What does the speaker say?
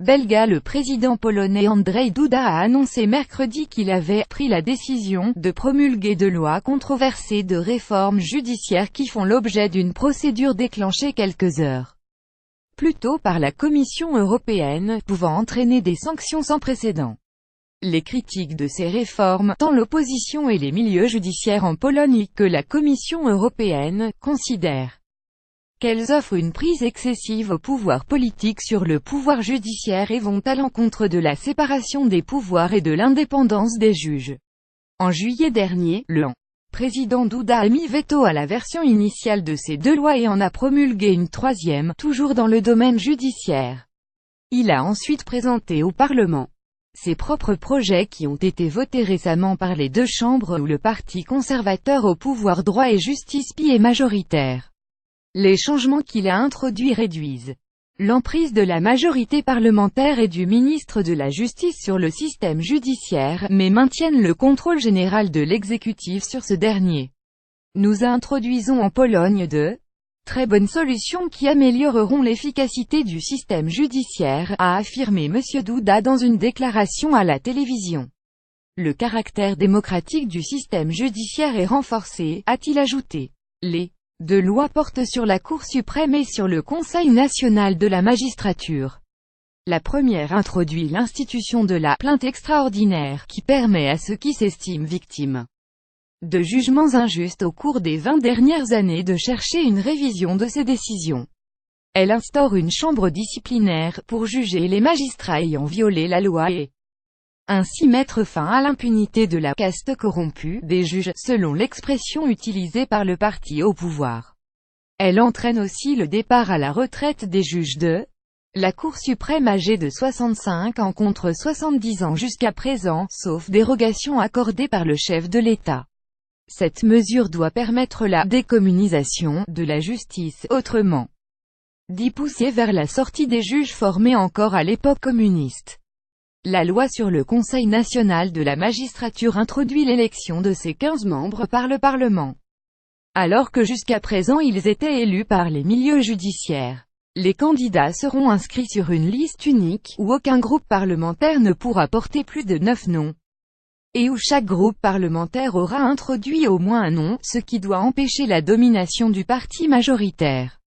belga. Le président polonais Andrzej Duda a annoncé mercredi qu'il avait pris la décision de promulguer deux lois controversées de réforme judiciaire qui font l'objet d'une procédure déclenchée quelques heures plus tôt par la Commission européenne, pouvant entraîner des sanctions sans précédent. Les critiques de ces réformes, tant l'opposition et les milieux judiciaires en Pologne que la Commission européenne, considèrent qu'elles offrent une prise excessive au pouvoir politique sur le pouvoir judiciaire et vont à l'encontre de la séparation des pouvoirs et de l'indépendance des juges. En juillet dernier, le président Duda a mis veto à la version initiale de ces deux lois et en a promulgué une troisième, toujours dans le domaine judiciaire. Il a ensuite présenté au Parlement ses propres projets qui ont été votés récemment par les deux chambres où le parti conservateur au pouvoir Droit et Justice PiS est majoritaire. Les changements qu'il a introduits réduisent l'emprise de la majorité parlementaire et du ministre de la Justice sur le système judiciaire, mais maintiennent le contrôle général de l'exécutif sur ce dernier. Nous introduisons en Pologne de très bonnes solutions qui amélioreront l'efficacité du système judiciaire, a affirmé M. Duda dans une déclaration à la télévision. Le caractère démocratique du système judiciaire est renforcé, a-t-il ajouté. Les deux lois portent sur la Cour suprême et sur le Conseil national de la magistrature. La première introduit l'institution de la plainte extraordinaire, qui permet à ceux qui s'estiment victimes de jugements injustes au cours des 20 dernières années de chercher une révision de ces décisions. Elle instaure une chambre disciplinaire, pour juger les magistrats ayant violé la loi et ainsi mettre fin à l'impunité de la caste corrompue des juges, selon l'expression utilisée par le parti au pouvoir. Elle entraîne aussi le départ à la retraite des juges de la Cour suprême âgés de 65 ans contre 70 ans jusqu'à présent, sauf dérogation accordée par le chef de l'État. Cette mesure doit permettre la décommunisation de la justice, autrement dit pousser vers la sortie des juges formés encore à l'époque communiste. La loi sur le Conseil national de la magistrature introduit l'élection de ses 15 membres par le Parlement. Alors que jusqu'à présent ils étaient élus par les milieux judiciaires. Les candidats seront inscrits sur une liste unique, où aucun groupe parlementaire ne pourra porter plus de 9 noms. Et où chaque groupe parlementaire aura introduit au moins un nom, ce qui doit empêcher la domination du parti majoritaire.